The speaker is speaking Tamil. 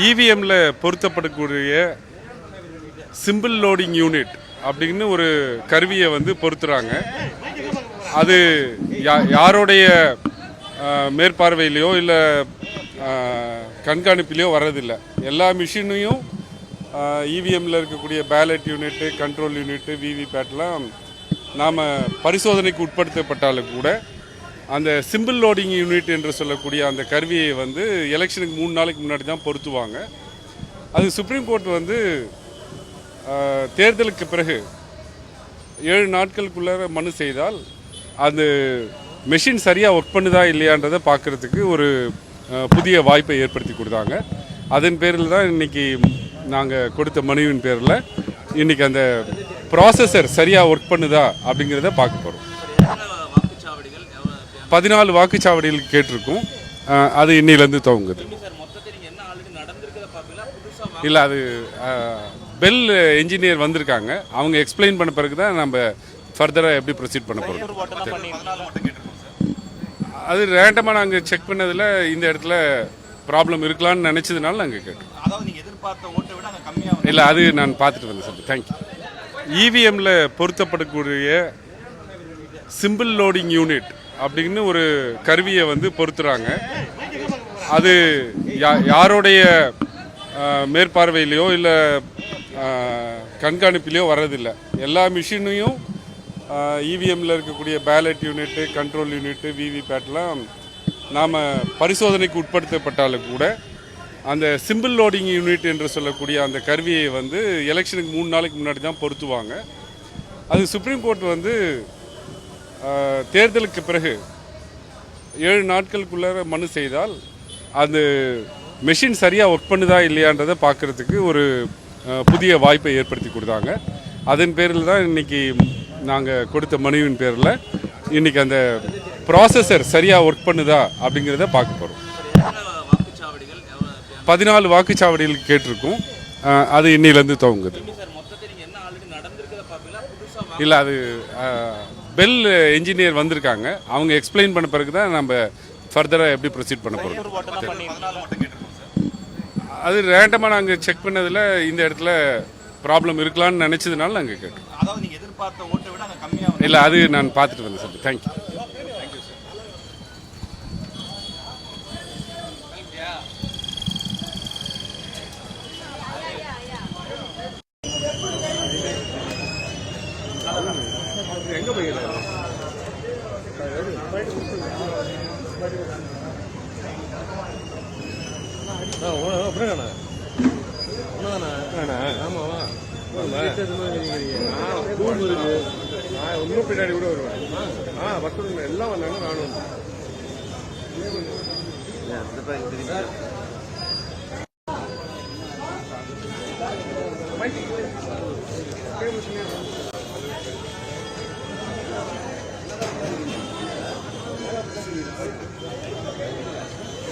இவிஎம்ல பொருத்தப்படக்கூடிய சிம்பிள் லோடிங் யூனிட் அப்படின்னு ஒரு கருவியை வந்து பொருத்துறாங்க. அது யாருடைய மேற்பார்வையிலையோ இல்லை கண்காணிப்பிலையோ வர்றதில்லை. எல்லா மிஷினையும் இவிஎம்மில் இருக்கக்கூடிய பேலட் யூனிட்டு, கண்ட்ரோல் யூனிட்டு, விவிபேட்லாம் நாம் பரிசோதனைக்கு உட்படுத்தப்பட்டாலும் கூட அந்த சிம்பிள் லோடிங் யூனிட் என்று சொல்லக்கூடிய அந்த கருவியை வந்து எலெக்ஷனுக்கு 3 நாளைக்கு முன்னாடி தான் பொருத்துவாங்க. அது சுப்ரீம் கோர்ட் வந்து தேர்தலுக்கு பிறகு 7 நாட்களுக்குள்ளார மனு செய்தால் அந்த மெஷின் சரியாக ஒர்க் பண்ணுதா இல்லையான்றதை பார்க்குறதுக்கு ஒரு புதிய வாய்ப்பை ஏற்படுத்தி கொடுத்தாங்க. அதன் பேரில் தான் இன்றைக்கி நாங்கள் கொடுத்த மனுவின் பேரில் இன்றைக்கி அந்த ப்ராசஸர் சரியாக ஒர்க் பண்ணுதா அப்படிங்கிறத பார்க்க போகிறோம். 14 வாக்குச்சாவடிகள் கேட்டிருக்கோம். அது இன்னிலேருந்து துவங்குது. இல்லை, அது பெல் என்ஜினியர் வந்திருக்காங்க. அவங்க எக்ஸ்பிளைன் பண்ண பிறகு தான் நம்ம ஃபர்தராக எப்படி ப்ரொசீட் பண்ண போகிறோம். அது ரேண்டமாக நாங்கள் செக் பண்ணதில் இந்த இடத்துல ப்ராப்ளம் இருக்கலான்னு நினச்சதுனால நாங்கள் கேட்டோம். இல்லை, அது நான் பார்த்துட்டு வந்தேன் சார். தேங்க்யூ. இவிஎம்மில் பொருத்தப்படக்கூடிய சிம்பிள் லோடிங் யூனிட் அப்படின்னு ஒரு கருவியை வந்து பொருத்துறாங்க. அது யாருடைய மேற்பார்வையிலையோ இல்லை கண்காணிப்பிலையோ வர்றதில்லை. எல்லா மிஷினையும் இவிஎம்மில் இருக்கக்கூடிய பேலட் யூனிட்டு, கண்ட்ரோல் யூனிட்டு, விவிபேட்லாம் நாம் பரிசோதனைக்கு உட்படுத்தப்பட்டாலும் கூட அந்த சிம்பிள் லோடிங் யூனிட் என்று சொல்லக்கூடிய அந்த கருவியை வந்து எலெக்ஷனுக்கு 3 நாளைக்கு முன்னாடி தான் பொருத்துவாங்க. அது சுப்ரீம் கோர்ட் வந்து தேர்தலுக்கு பிறகு 7 நாட்களுக்குள்ளார மனு செய்தால் அந்த மெஷின் சரியாக ஒர்க் பண்ணுதா இல்லையான்றதை பார்க்குறதுக்கு ஒரு புதிய வாய்ப்பை ஏற்படுத்தி கொடுத்தாங்க. அதன் பேரில் தான் இன்றைக்கி நாங்கள் கொடுத்த மனுவின் பேரில் இன்றைக்கி அந்த ப்ராசஸர் சரியாக ஒர்க் பண்ணுதா அப்படிங்கிறத பார்க்க போகிறோம். 14 வாக்குச்சாவடிகள் கேட்டிருக்கோம். அது இன்னிலேருந்து துவங்குது. இல்லை, அது பெல் என்ஜினியர் வந்திருக்காங்க. அவங்க எக்ஸ்பிளைன் பண்ண பிறகு தான் நம்ம ஃபர்தராக எப்படி ப்ரொசீட் பண்ண போகிறோம். அது ரேண்டமாக நாங்கள் செக் பண்ணதில் இந்த இடத்துல ப்ராப்ளம் இருக்கலான்னு நினச்சதுனால நாங்கள் கேட்டோம். இல்லை, அது நான் பார்த்துட்டு வந்தேன் சார். தேங்க்யூ. எங்கே போயிருக்கேன் இன்னும் பின்னாடி கூட வருவேன். பஸ் எல்லாம் வந்தாங்க. நானும்